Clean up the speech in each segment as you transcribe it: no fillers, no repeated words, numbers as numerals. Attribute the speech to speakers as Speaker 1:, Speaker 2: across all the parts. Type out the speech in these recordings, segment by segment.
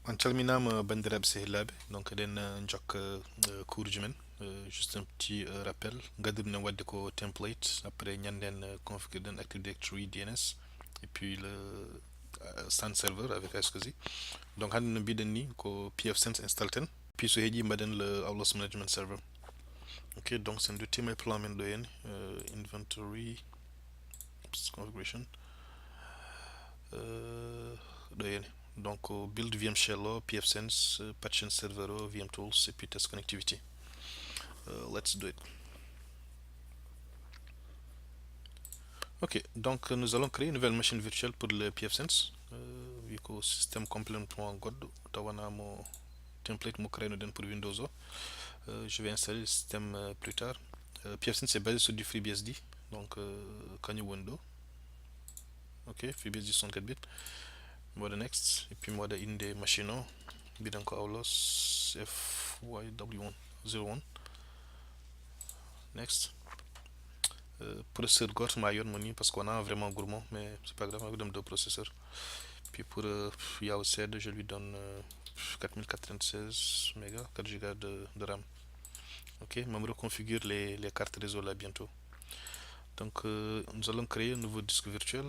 Speaker 1: On calminama bandiraɓe sehilaɓe donc eɗen jokka cours men. Juste un petit rappel gadirɗen wadde ko template après ñanden configure Active Directory DNS et puis le SAN server avec SCSI. Donc hande no mbiɗen ni ko pfSense install ten puis so heeƴi mbaɗen le outlook management server. Ok, donc sen duttima e plan men ɗo henna inventory configuration ɗo henna. Donc build VM shell o, pfSense, patch server o, VM tools et puis test connectivity. Let's do it. Ok, donc nous allons créer une nouvelle machine virtuelle pour le pfSense. Vu que système complètement god, tawana mon template mo créé pour Windows o. Je vais installer le système plus tard. pfSense est basé sur du FreeBSD, donc Kanye Windows. Ok, FreeBSD 64 bits. Mode next, et puis mode in des machines, bidanko aulos FYW101. Next. Processeur goth mayon moni parce qu'on a vraiment gourmand, mais c'est pas grave, on donne deux processeurs. Puis pour YAOCD, je lui donne 4096 mégas, 4 Go de RAM. Ok, je me reconfigure les cartes réseau là bientôt. Donc nous allons créer un nouveau disque virtuel.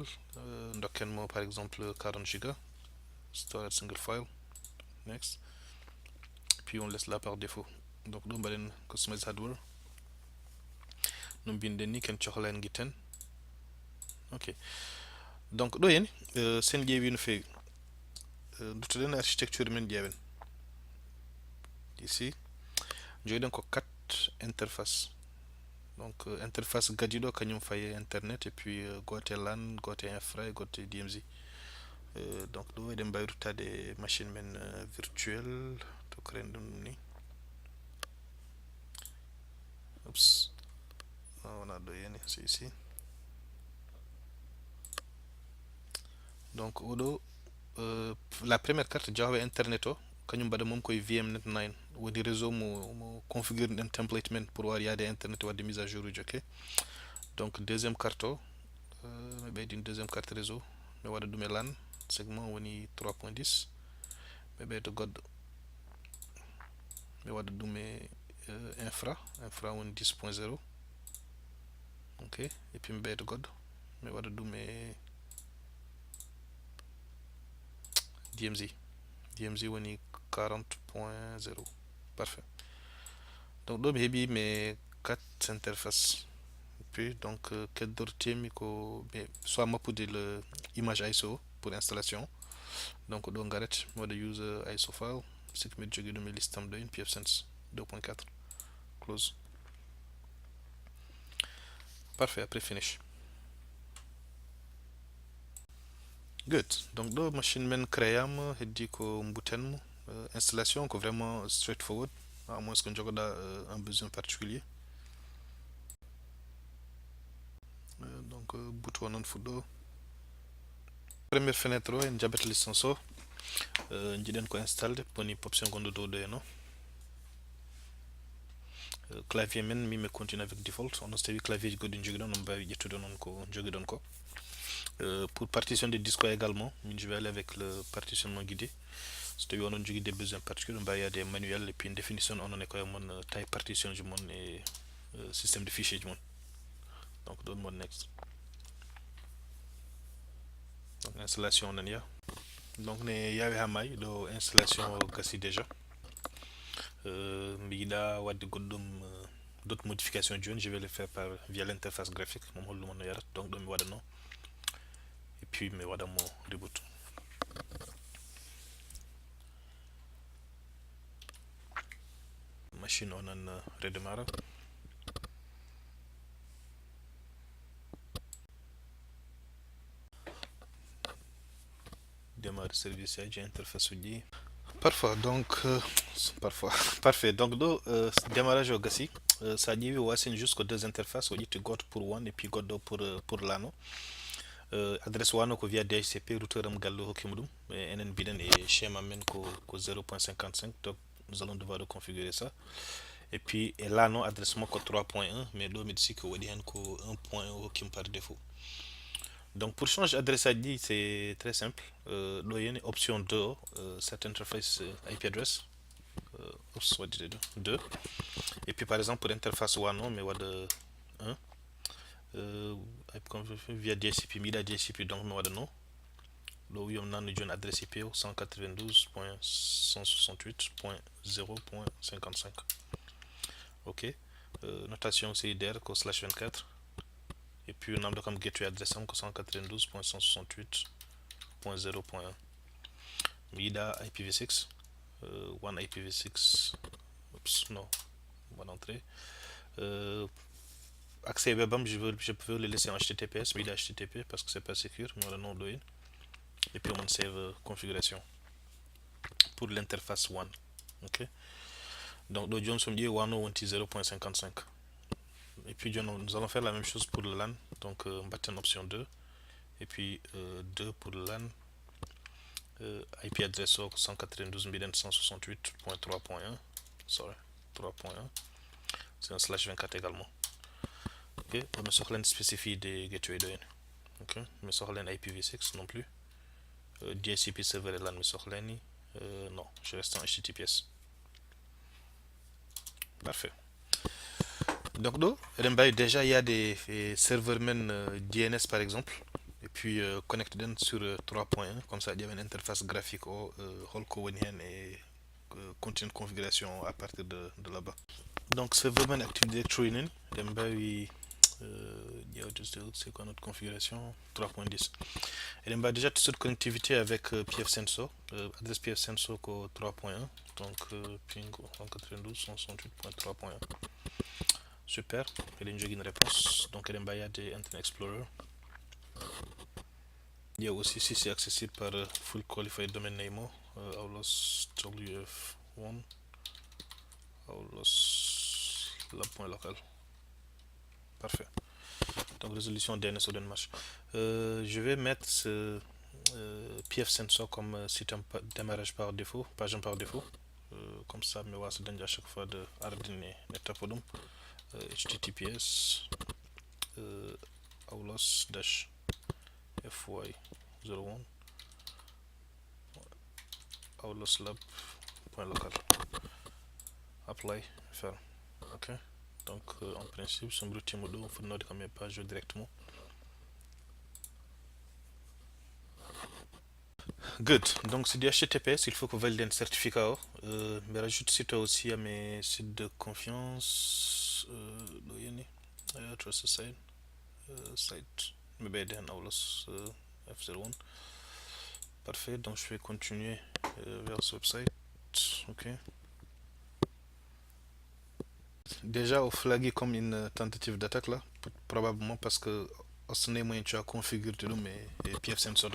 Speaker 1: Document par exemple 40 Go. Storage single file. Next. Puis on laisse là par défaut. Donc nous allons customize hardware. Nous allons ni ken choxlen gi 10. Ok. Donc ɗo yen sen ƴeewi no feewi duttoɗen architecture men ƴeewen ici joyiɗen ko 4 interface. Donc interface gadiɗo kañum faye internet et puis gote LAN gote infra gote DMZ. Donc ɗo eɗen mbawi ruttade machine men virtuel to créen ɗum ni. Oups, wona ɗo yani c'est ici. Donc oɗo la première carte jahowe internet o kañum mbaɗa mom koye VMnet 9 woni réseau mo configure ɗen template men pour war yaade internet wadde mise à jour uji. Ok, donc deuxième carte o mi ɓeydin deuxième carte réseau mi waɗa ɗum e LAN segment woni 3.10 mi ɓeyda goɗɗo mi waɗa ɗum e infra woni 10.0. ok, et puis mi ɓeyda goɗɗo mi waɗa ɗum e DMZ woni 40.0. Parfait. Donc ɗo mi heeɓi mes 4 interfaces. Puis donc keddortemi ko soit mappude le image ISO pour installation. Donc ɗo garet mi waɗa use ISO file siki mbiɗa jogui ɗum e liste am ɗo en pfSense 2.4 close. Parfait, après finish. Good. Donc ɗo machine men créama heddi ko mbutenmo installation ko vraiment straightforward à moins que jogoɗa un besoin particulier. Donc bouton non fuɗɗo première fenêtre o en jaɓata licence o jiiɗen ko installde woni option gonɗo dow ɗo henno. Clavier men mi continue avec default on so tawi clavier ji goɗɗi jogui ɗon on mbawi ƴettude non ko jogui ɗon ko. Pour partition des disques également je vais aller avec le partitionnement guidé. So tawi onon jogui des besoins particuliers on mbawi yaade manuel et puis définition onon e koye mon taille partition ji mon et système de fichier ji mon. Donc ɗon mon next. Donc installation nania. Donc ne yawi ha maayi ɗo installation gassi déjà. Mi yiɗa wadde goɗɗum d'autres modifications joni je vais le faire par via l'interface graphique mom hollumo no yarata. Donc ɗo mi waɗa non et puis mi waɗa mo reboot. Machine onon redémarra. Démarre service aji interface uji. Parfois donc parfois parfait donc ɗo démarrage o gassi sa ƴeewi o wasini juste ko deux interfaces o ƴetti goto pour one et puis goɗɗo pour lano. Adresse wano ko via DHCP routeur am galle hokkimo ɗum enen mbiɗen e schéma men ko 0.55. donc nous allons devoir reconfigurer ça et puis e lano adresse makko 3.1 mais ɗo miɗa sikki o waɗi hen ko 1.1 hokkimo par défaut. Donc pour changer adresse ID, c'est très simple. Il y a une option 2, cette interface IP address. Oups, what did I do? 2. Et puis par exemple pour l'interface 1, mais what de 1. Via DHCP, mida DHCP, donc mais what de non. Là où on a une adresse IP 192.168.0.55. Ok. Notation CIDR slash 24. Et puis on a comme gateway adresse 192.168.0.1. Mida IPv6. One IPv6. Oups, non. Bonne entrée. Accès web, je peux le laisser en HTTPS, mida HTTP parce que c'est pas secure, mais on a le nom de. Et puis on save configuration pour l'interface one. Ok. Donc le Johnson dit 1.0.55. Et puis nous allons faire la même chose pour le LAN. Donc button option 2. Et puis 2 pour le LAN. IP address 192.168.3.1. Sorry, 3.1. C'est un slash 24 également. Ok. On me sort l'un spécifique des gateway de. Ok. On me sort l'un IPv6 non plus. DHCP server et LAN me sort l'un. Non, je reste en HTTPS. Parfait. Donc, déjà, il y a des serveurs même DNS par exemple. Et puis, connecté sur 3.1. Comme ça, il y a une interface graphique au Holco et contient une configuration à partir de là-bas. Donc, serveur man Active Directory, c'est quoi notre configuration 3.10. Et on va déjà toute connectivité avec PF Sensor, adresse PF Sensor 3.1. Donc, ping 192.168.3.1. Super, il y a une réponse. Donc, il y a des Internet Explorer. Il y a aussi, si c'est accessible par Full Qualified Domain Name, Aulos WF1, Aulos lab.local. Parfait. Donc, résolution DNS ou DNMASH. Je vais mettre ce PF Sensor comme système démarrage par défaut, page par défaut. Comme ça, mais voilà, c'est à chaque fois de Ardine Netapodum. HTTPS aulos fy01 auloslab.local. Apply, faire. Ok. Donc en principe, son routier modo, on fait notre comme page directement. Good. Donc c'est du HTTPS, il faut que vous validiez un certificat. Mais rajoute site aussi à mes sites de confiance. Trust site. Site. Mais bien, aulos f01. Parfait, donc je vais continuer vers ce website. Ok. Déjà, au flagué comme une tentative d'attaque là, probablement parce que ce n'est moyen tu as configuré tout mais PF Sensor.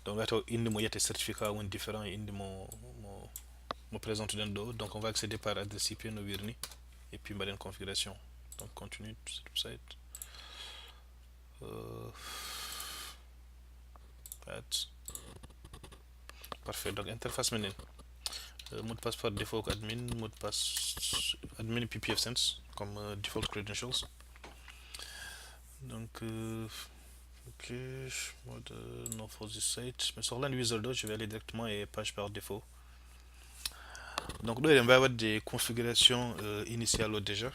Speaker 1: Donc là, il y a des certificats différents, il me présente d'un dos. Donc on va accéder par adresse IP no virni et puis une configuration. Donc continue sur le website. Parfait, donc interface menu. Mot de passe par défaut admin, mot de passe admin et puis PFSense comme default credentials. Donc, ok, mode non for this site. Mais sur l'user je vais aller directement et page par défaut. Donc, là, il va y avoir des configurations initiales déjà.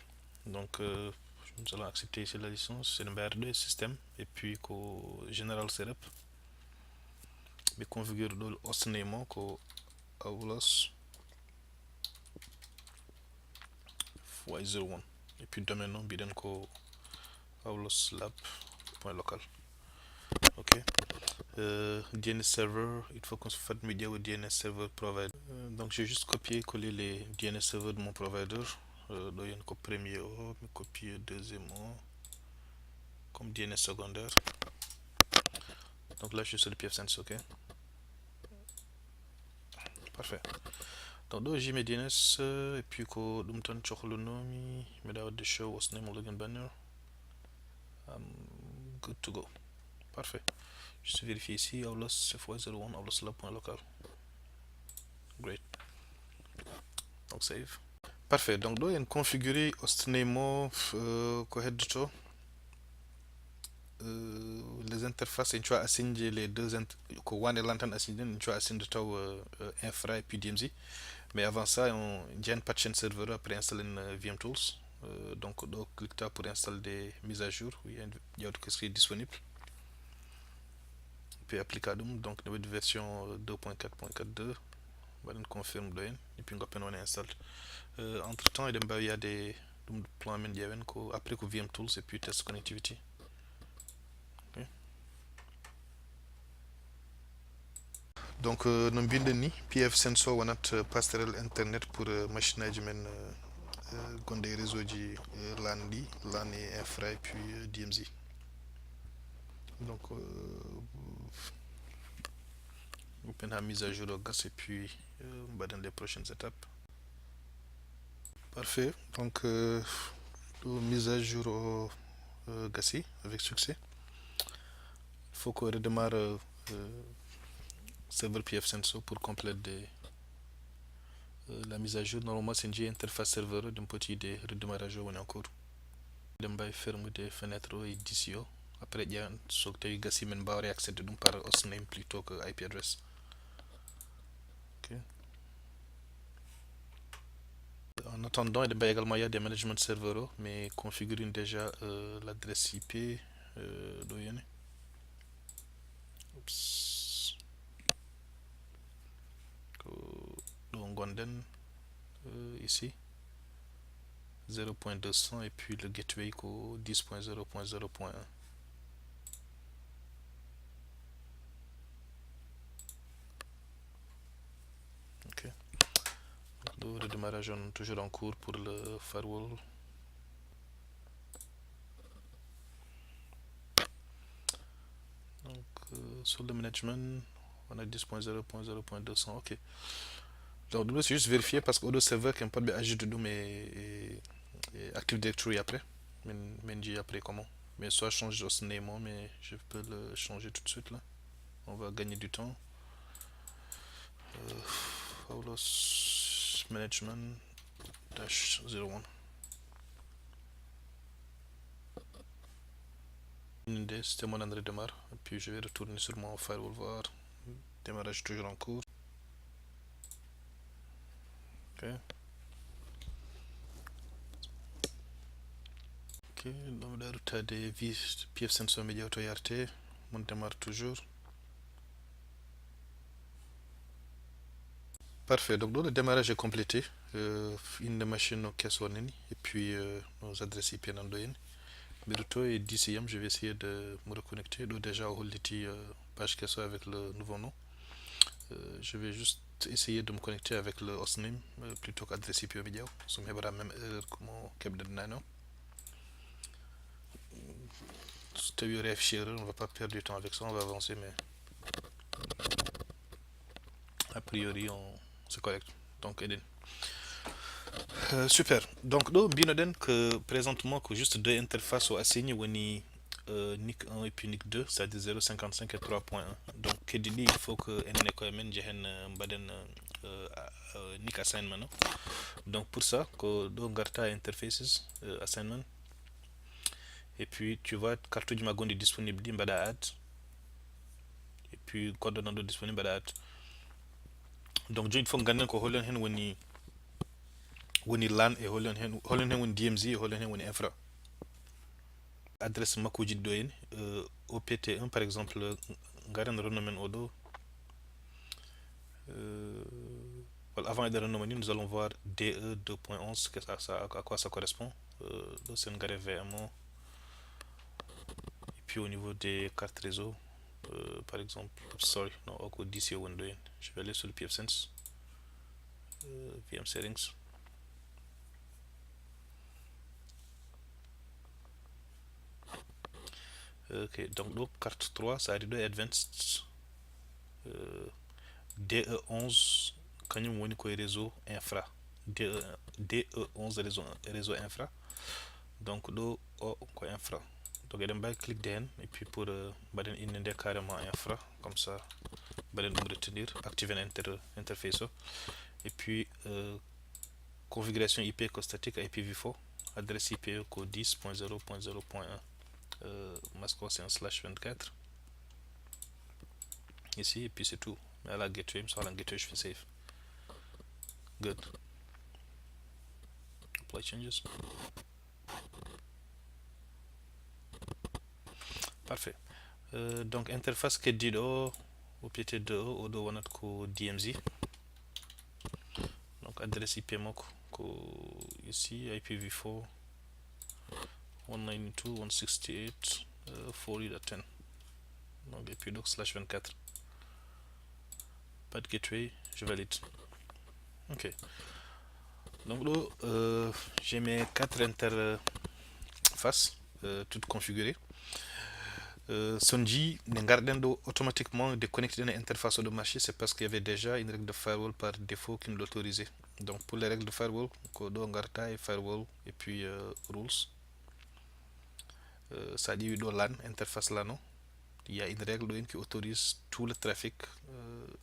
Speaker 1: Donc, nous allons accepter ici la licence. C'est le BR2 système et puis qu'au General Setup. Mais configure le hostname qu'au Aulos y01 et puis domaine nom biden ko auloslab.local. Ok. DNS server, il faut qu'on se fasse média au DNS server provider. Donc j'ai juste copié coller les DNS servers de mon provider. Donc il y a une premier mais copier deuxième comme DNS secondaire. Donc là je suis sur le PFSense, ok. Parfait. Donc j'ai mes DNS et puis ko dum tan chokhlo nomi me daw de show was name login banner. Good to go. Parfait. Je vais vérifier ici aulos fy01 auloslab.local. Great. Donc save. Parfait. Donc là il y a une configuré hostname ko head to les interfaces tu as assigné les deux que one et l'antenne assigné tu as assigné infra et puis DMZ. Mais avant ça il y a une patch serveur après installer une VM Tools. Donc clique là pour installer des mises à jour. Il y a autre chose qui est disponible. Puis appliquer donc nouvelle version 2.4.42. On confirme et puis on installe. Entre temps il y a des deployments après que VM Tools et puis test connectivity. Okay. Donc no binden ni pfSenso wonat passerelle internet pour machine aji men gonde e réseau ji LAN ɗi LAN et infra et puis DMZ. Donc open ha mise à jour au gas et puis on va dans les prochaines étapes. Parfait. Donc mise à jour au Gassi avec succès. Il faut qu'on redémarre serveur pfSenso pour compléter la mise à jour. Normalement c'est une interface serveur d'un petit de redémarrage on est en cours. Demba ferme des fenêtres et d'ici. Après il y a un sauté Gassi men ba accéder par hostname plutôt que IP address. Okay. En attendant, il y a également des management serveurs, mais configurez déjà l'adresse IP. Oups. Donc, ici 0.200 et puis le gateway 10.0.0.1. Ok. Le redémarrage est toujours en cours pour le firewall. Donc sur le management, on a 10.0.0.200. Ok. Donc c'est juste vérifier parce que le serveur qui n'a pas de ajouter de mais Active Directory après. Mais après comment? Mais soit changer ce name, mais je peux le changer tout de suite là. On va gagner du temps. Faulos Management -01. C'était mon André démarre. Et puis je vais retourner sur mon firewall voir. Démarrage toujours en cours. Ok. Ok, donc là, tu as des vis pfSenso Media Auto IRT. On démarre toujours. Parfait, donc le démarrage est complété. Une machine qui sonne et puis nos adresses IP Nandoyen. Biruto et DCM, je vais essayer de me reconnecter. Donc déjà au Holditi page qui avec le nouveau nom. Je vais juste essayer de me connecter avec le hostname plutôt qu'adresse IP au média. Ça me fera même erreur comme au cap de Nano. C'était une erreur, on ne va pas perdre du temps avec ça, on va avancer, mais a priori c'est correct. Donc Eden. Super. Donc là, bien que présentement que juste deux interfaces sont assignées au NIC 1 et puis NIC 2, c'est-à-dire 0.55 et 3.1. Donc il faut que NN quand même baden NIC assignment. Donc pour ça, que do garta interfaces assignment. Et puis tu vois carte du magon est disponible bada add. Et puis coordonnando disponible bada add. Donc il faut gagner que holen hen woni LAN et holen hen woni DMZ et holen hen woni infra. Adresse makuji do en OPT1 par exemple ngaren renomen odo voilà, avant de renommer nous allons voir DE 2.11 à quoi ça correspond c'est un garé VMO et puis au niveau des cartes réseau par exemple sorry non au DC window je vais aller sur le pfSense VM settings. Ok, donc carte 3 ça a dit advanced DE11 kanyum woni koy réseau infra DE11 réseau infra donc do o ko infra donc eden bay clic den et puis pour baden inde carrément infra comme ça baden retenir activer interface et puis configuration IP statique IPv4 adresse IP ko 10.0.0.1 masque c'est un /24 ici, et puis c'est tout. Mais à la gateway, je me gateway, je fais save. Good. Apply changes. Parfait. Donc interface que dit au PT de au do wanat ko DMZ. Donc adresse IP moko ici IPv4 192.168.40.10. Donc et puis donc /24. Pas de gateway, je valide. Ok. Donc là, j'ai mes 4 interfaces toutes configurées. Sonji Nengarden automatiquement déconnecter l'interface de marché, c'est parce qu'il y avait déjà une règle de firewall par défaut qui nous l'autorisait. Donc pour les règles de firewall, Kodo Ngarta et firewall et puis rules. Ça dit LAN, interface LAN. Il y a une règle qui autorise tout le trafic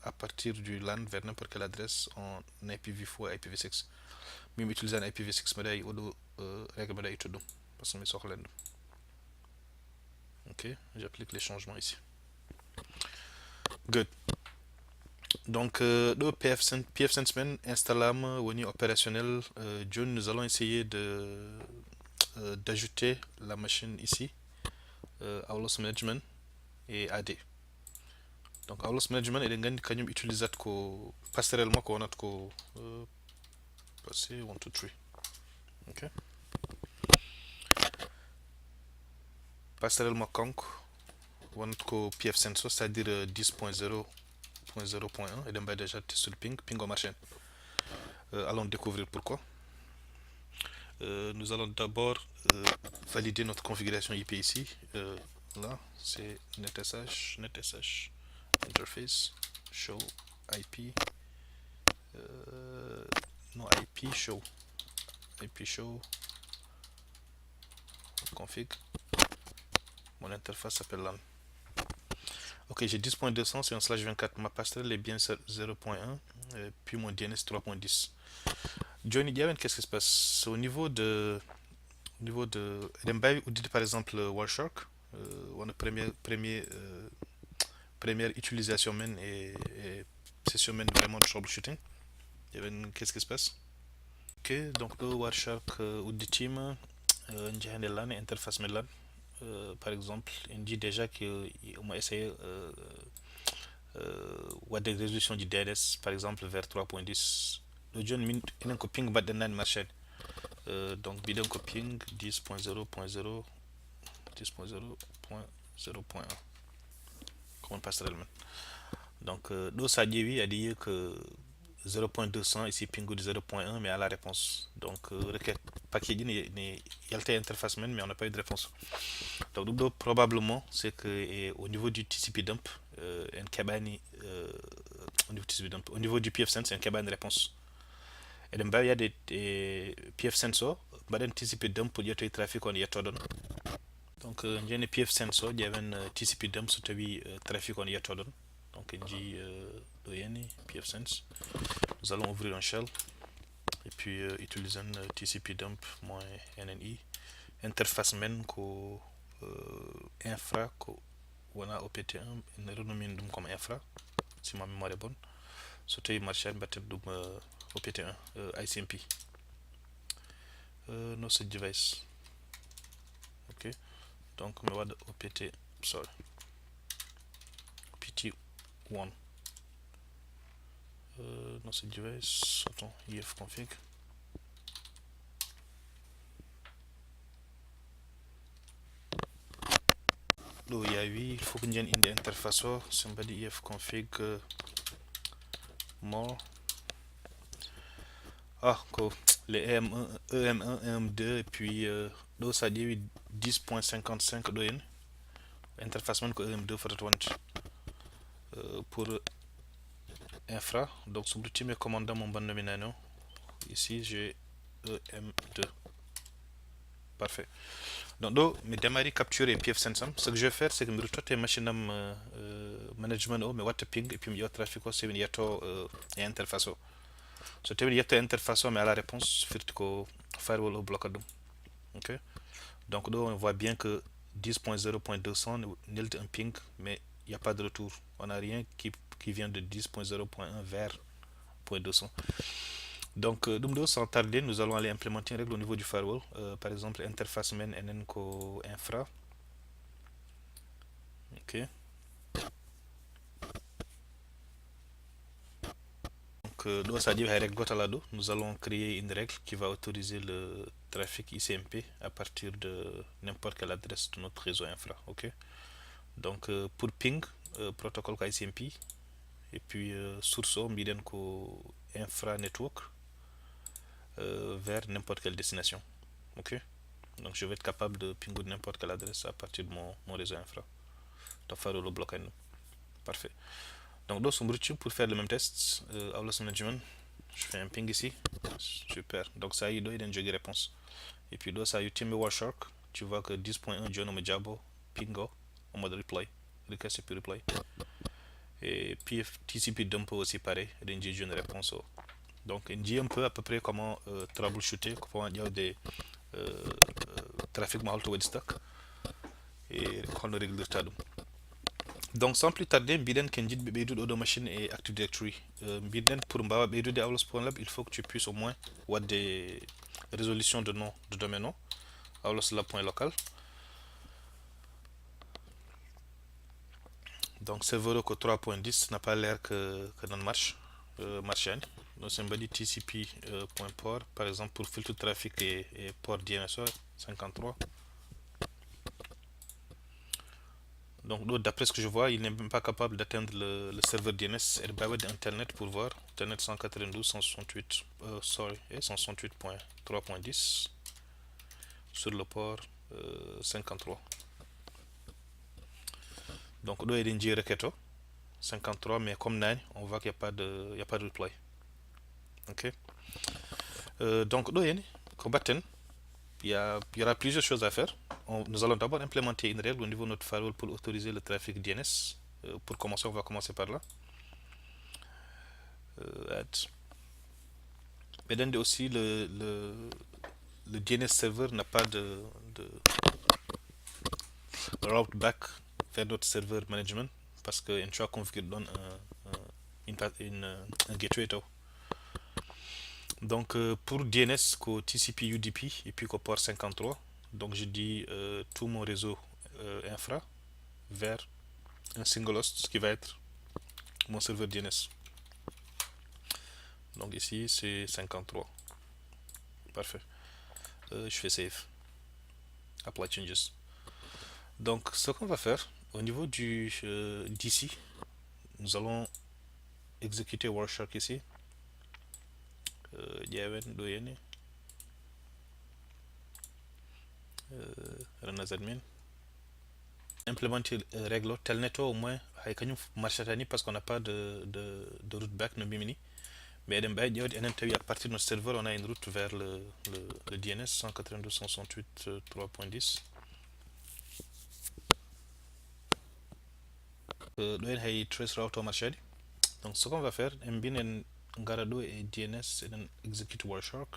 Speaker 1: à partir du LAN vers n'importe quelle adresse en IPv4 et IPv6. Même utiliser un IPv6, mais il y a règle de tout. Parce que je suis ok, j'applique les changements ici. Good. Donc, le PFSenseman installame au niveau opérationnel. John, nous allons essayer d'ajouter la machine ici, Aulos Management et AD. Donc, Aulos Management est un gagne utilisé passerellement qu'on a passer 1, 2, 3. Ok. Passerellement conk, on a PFSense, c'est-à-dire 10.0.0.1 et donc déjà sur le ping au marché. Allons découvrir pourquoi. Nous allons d'abord valider notre configuration IP ici. Là, c'est netsh interface show IP non IP show config. Mon interface s'appelle LAN. Ok, j'ai 10.200, c'est un /24. Ma passerelle est bien 0.1, puis mon DNS 3.10. Johnny Diaven, qu'est-ce qui se passe au niveau de ou dit par exemple Wireshark, on a première utilisation même et session même vraiment de troubleshooting. Qu'est-ce qui se passe? Ok, donc le Wireshark ou dit team une LAN interface LAN. Par exemple, il dit déjà qu'on a essayé des résolutions du DNS par exemple vers 3.10. Le John il a un coping bas de nan marché. Donc bidon coping 10.0.0 10.0.0.1 comme passerelle. Donc là ça dit a dit que 0.200 ici ping de 0.1 mais à la réponse. Donc requête paquet il y a l'interface même mais on n'a pas eu de réponse. Donc probablement c'est que au niveau du TCP dump un cabane au niveau du PFSense c'est un cabane de réponse. Et donc il y a des PFSense mais un TCP dump pour dire que le trafic on y est donné. Donc il y a un PFSense il y a un TCP dump sur le trafic on y est donné. Donc il dit PFSense. Nous allons ouvrir un shell et puis utiliser un TCP dump -NNI interface main ko infra ko wana OPT1 une renommée comme infra si ma mémoire est bonne surtout marché battre dum OPT1 ICMP no ce device. Ok, donc me wad OPT sorry OPT1 dans ce device attends if config là il y a 8 il faut que j'ai une interface somebody if config more cool. Les EM1, EM2 et puis là ça dit 10.55 d'ON interface même que EM2 pour infra. Donc sur le team commandant mon bon nominano ici j'ai EM2. Parfait. Donc là me démarrer capturer PFSense. Ce que je vais faire c'est que me retourner machine management mais what ping et puis me trafic c'est une interface. So tu veux dire interface mais à la réponse fait que firewall au bloc. Ok. Donc là on voit bien que 10.0.200 nil un ping, mais il n'y a pas de retour. On n'a rien qui vient de 10.0.1 vers 0.200. Donc, sans tarder, nous allons aller implémenter une règle au niveau du firewall. Par exemple, interface main NNCO infra. Ok. Donc, ça dit nous allons créer une règle qui va autoriser le trafic ICMP à partir de n'importe quelle adresse de notre réseau infra. Ok. Donc, pour ping, protocole ICMP, et puis source miden ko infra network vers n'importe quelle destination. Ok. Donc, je vais être capable de pinguer n'importe quelle adresse à partir de mon réseau infra. Donc, faire le bloc. Parfait. Donc, dans son routine, pour faire le même test, Aulas Management, je fais un ping ici. Super. Donc, ça y est, il y a une réponse. Et puis, là, ça y est, Team Warshark. Tu vois que 10.1 John Omejabo, pingo, en mode replay. Request et puis replay. Et puis, TCP dump aussi pareil. Il y a une réponse. Donc, on dit un peu à peu près comment troubleshooter, comment il y a des trafic mal to stock et comment régler le stade. Donc sans plus tarder, Biden Kenjit Bebedu Odo Machine et Active Directory. Biden pour Mbawa Bebedu de Aulos.lab, il faut que tu puisses au moins avoir des résolutions de nom de domaine auloslab.local. Donc serveur que 3.10 n'a pas l'air que dans le marche. Donc c'est un body TCP.port par exemple pour filtre trafic et port DNS 53. Donc d'après ce que je vois, il n'est même pas capable d'atteindre le serveur DNS et d'Internet pour voir. Internet 192, 168, et 168.3.10 sur le port 53. Donc là, il y a une requête 53, mais comme Nine, on voit qu'il n'y a pas de reply. Ok. Donc là, il y aura plusieurs choses à faire. Nous allons d'abord implémenter une règle au niveau de notre firewall pour autoriser le trafic DNS. Pour commencer, on va commencer par là. Mais aussi, le DNS server n'a pas de route back vers notre serveur management parce qu'une fois configuré donne un gateway. Donc pour DNS, TCP UDP et puis port 53, donc je dis tout mon réseau infra vers un single host, ce qui va être mon serveur DNS. Donc ici c'est 53. Parfait. Je fais save. Apply changes. Donc ce qu'on va faire au niveau du DC, nous allons exécuter Warshark ici. Run as admin. Implémenter règle telnet au moins parce qu'on n'a pas de route back no bimini. Mais à partir de notre serveur, on a une route vers le DNS 192.168.3.10. Trace route au marché. Donc ce qu'on va faire, mbin garado et DNS et execute Warshark.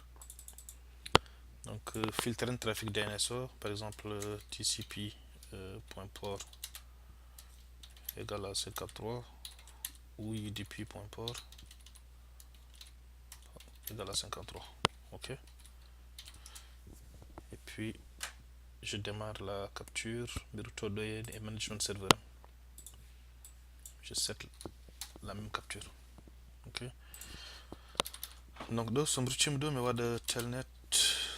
Speaker 1: Donc filtrer un trafic DNS, par exemple TCP.port égale à 53 ou UDP.port égale à 53. Ok. Et puis je démarre la capture et management server. Je set la même capture. Ok. Donc là, son routine de me de telnet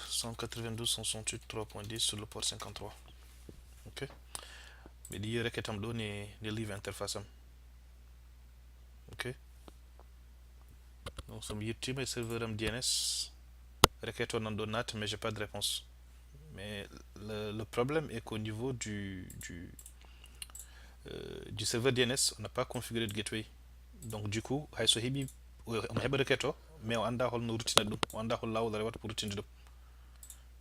Speaker 1: 192.168.3.10 sur le port 53. Ok. Mais il y a requêtam do ne live interface. Ok. Donc son YouTube et serveur DNS requête on en donne mais j'ai pas de réponse. Mais le problème est qu'au niveau du serveur DNS, on n'a pas configuré de gateway. Donc du coup, on a une requête, mais on a une routine, on a une routine.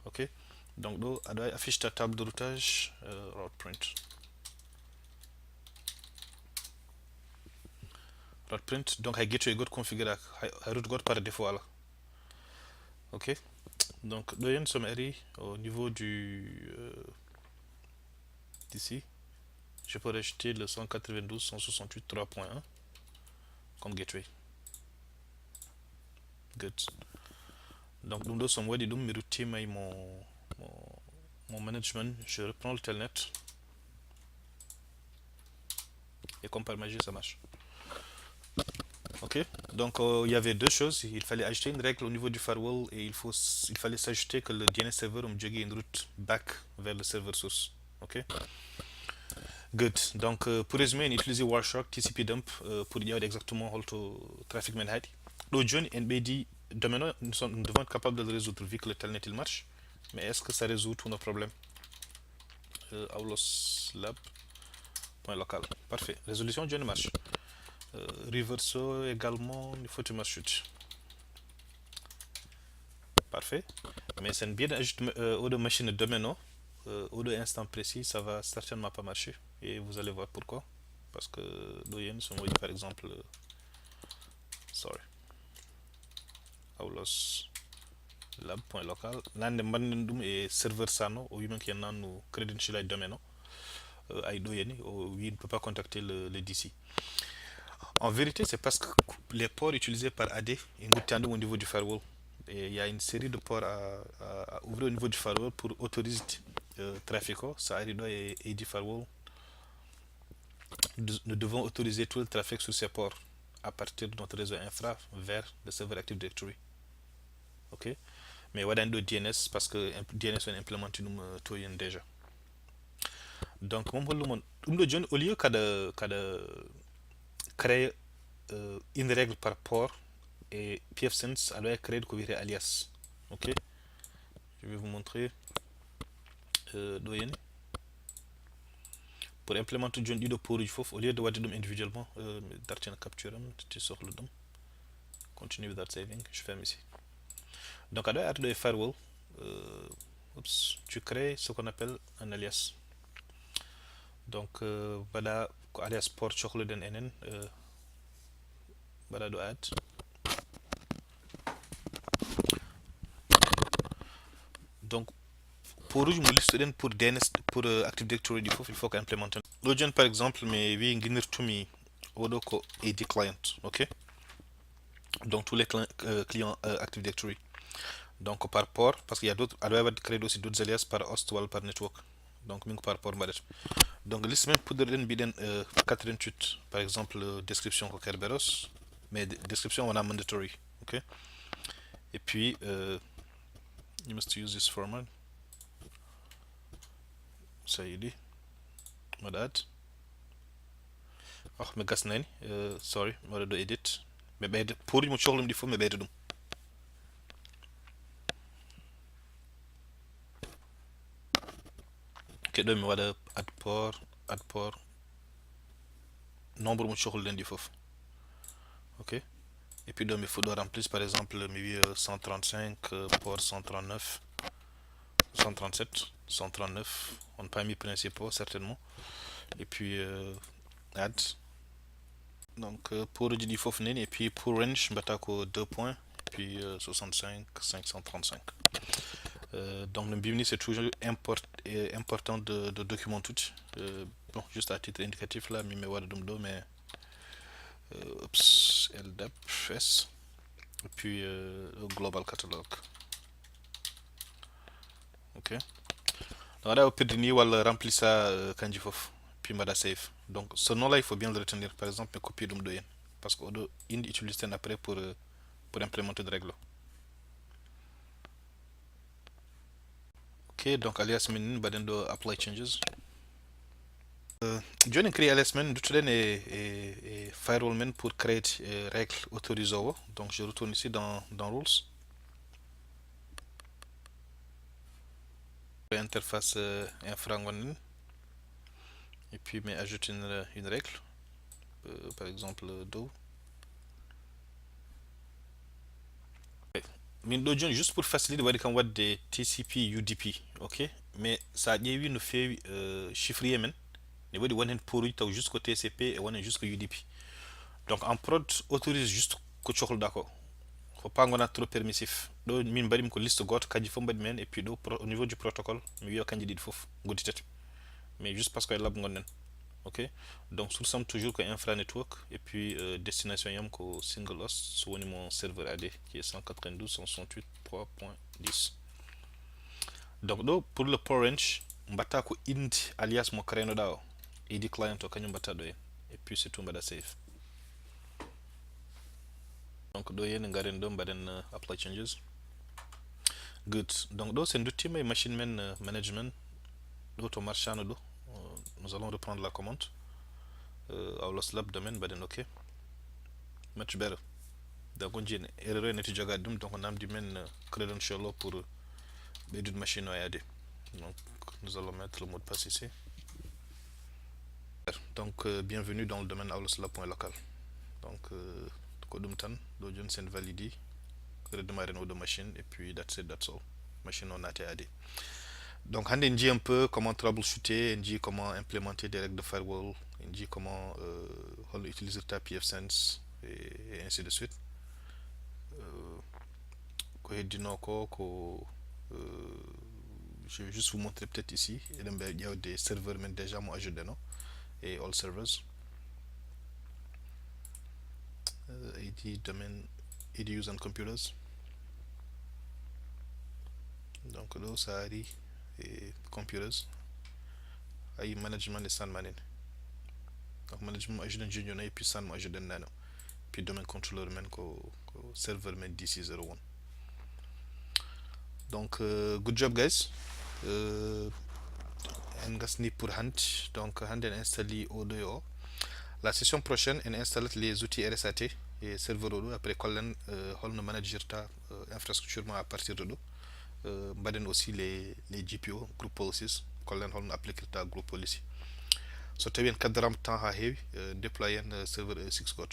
Speaker 1: Ok. Donc là, on affiche ta table de routage route print. Route print, donc il gateway got configuré, route got par défaut là. Ok. Donc là, il y a une sommerie au niveau du juste ici, je peux rajouter le 192.168.3.1 comme gateway. Good. Donc nous sommes wadi dum mi mon management, je reprends le telnet et comme par magie ça marche. Ok, donc il y avait deux choses, il fallait ajouter une règle au niveau du firewall et il fallait s'ajouter que le DNS server me jogue une route back vers le serveur source. Ok, good. Donc pour résumer, on utilise Wireshark TCP dump pour dire exactement le trafic manhattan. Le John NBD demain nous devons être capables de le résoudre vu que le telnet il marche. Mais est-ce que ça résout tous nos problèmes? Aulos lab point local. Parfait. Résolution John marche. Reverso également, il faut que tu m'ajoutes. Parfait. Mais c'est bien d'ajouter au de machine de domaine, au de instant précis, ça va certainement pas marcher. Et vous allez voir pourquoi. Parce que Doyen, par exemple, sorry, Aulos lab.local. Là, on est serveur sano, ou même qu'il y a un credential domaine, il ne peut pas contacter le DC. En vérité, c'est parce que les ports utilisés par AD, ils au niveau du firewall. Et il y a une série de ports à ouvrir au niveau du firewall pour autoriser le trafic. Ça arrive et du firewall. Nous devons autoriser tout le trafic sur ces ports à partir de notre réseau infra vers le serveur Active Directory. Ok? Mais on a un DNS parce que DNS est implémenté déjà. Donc, au lieu de créer une règle par port, et pfSense alors créer le alias. Ok, je vais vous montrer pour implémenter John Ido pour au lieu de voir individuellement d'artisan capture tu sors le dom continue without saving, je ferme ici. Donc alors de firewall tu crées ce qu'on appelle un alias. Donc voilà alias port chocolate nn voilà do add. Donc pour une liste pour DNS pour Active Directory il faut qu'implémenter. L'autre par exemple mais oui nginir tumi odoko AD client, ok. Donc tous les clients Active Directory. Donc par port parce qu'il y a d'autres, elle va créer aussi d'autres alias par host ou par network. Donc même par port marche. Donc liste même pour donner biden 88 par exemple description au Kerberos, mais description on a mandatory, ok. Et puis you must use this format. Ça y est, modad. Oh, mais gas nani, sorry, moi de edit. Mais pour lui, mon choix il faut me bête. Ok, donc moi de add port, nombre mon choix il faut. Ok. Et puis donc il faut remplir par exemple 135 port 139, 137, 139. On n'a pas mis principaux certainement. Et puis add. Donc pour le il faut finir et puis pour range batako 2 points. Puis 65 535. Donc le bienvenue c'est toujours important de documenter tout. Bon, juste à titre indicatif là, mais mais LDAP-S et puis global catalog. Ok. Donc là, on peut dire ou remplir ça quand il faut puis mada save. Donc ce nom là il faut bien le retenir. Par exemple, copier d'um parce qu'on doit utiliser après pour implémenter des règles. Ok, donc alias min baden do apply changes. Johnny crée alias min d'utiliser et firewall min pour créer règles autorisées. Donc je retourne ici dans rules. Interface infra et puis mais ajoute une règle par exemple do. Min juste pour faciliter voir quand on des TCP UDP, ok, mais ça a eu une fait chiffrier men mais vous devez pour jusqu'au TCP et on jusqu'au UDP. Donc en prod autorise juste que tu d'accord. Faut pas qu'on a trop permissif. Donc min bari ko liste got kanji fo mbadi men et puis do au niveau du protocole mi yo kanji dit fof ngodi tati. mais juste parce que lab ngonnen. Ok, donc sur somme toujours que infra network et puis destination yam ko single host sur mon serveur AD qui est 192.168.3.10. Donc pour le port range mbata ko int alias mo créno dao id client o kanyum mbata do et puis c'est tout mbada save. Donc do yen ngaren do mbaden apply changes. Good. Donc do c'est ndouti mais machine management do to marchano do nous allons reprendre la commande awlos lab domaine mbaden ok much better. Donc on dit erreur neti joga dum donc on a du credential pour d'une machine OAD. Donc nous allons mettre le mot de passe ici. Donc bienvenue dans le domaine awloslab.local. Donc kodum tan do jon sen validi redémarrer nos machines et puis that's it, that's all. Machine on AD. Donc on dit un peu comment troubleshooter, on dit comment implémenter des règles de firewall, on dit comment utiliser ta pfSense et ainsi de suite. Je vais juste vous montrer peut-être ici. Il y a des serveurs mais déjà moi ajouté et all servers. ID domain, ID use on computers. Donc là ça arrive et computers. Aí management et san manin. Donc management ajouté junior et puis san ajouté nano. Puis domain controller men ko server men DC01. Donc good job guys. Ngasni pour Hand. Donc Hand installé O2O. La session prochaine, on installe les outils RSAT et serveur Odo. Après, on manager ta infrastructure à partir de là. Baden aussi les GPO, group policies, on applique ta group policy. So tu as un cadre de temps à déployer un serveur 6 got.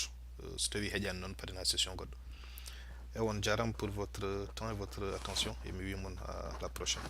Speaker 1: So tu as non pas la session god. Et on jaram pour votre temps et votre attention et nous à la prochaine.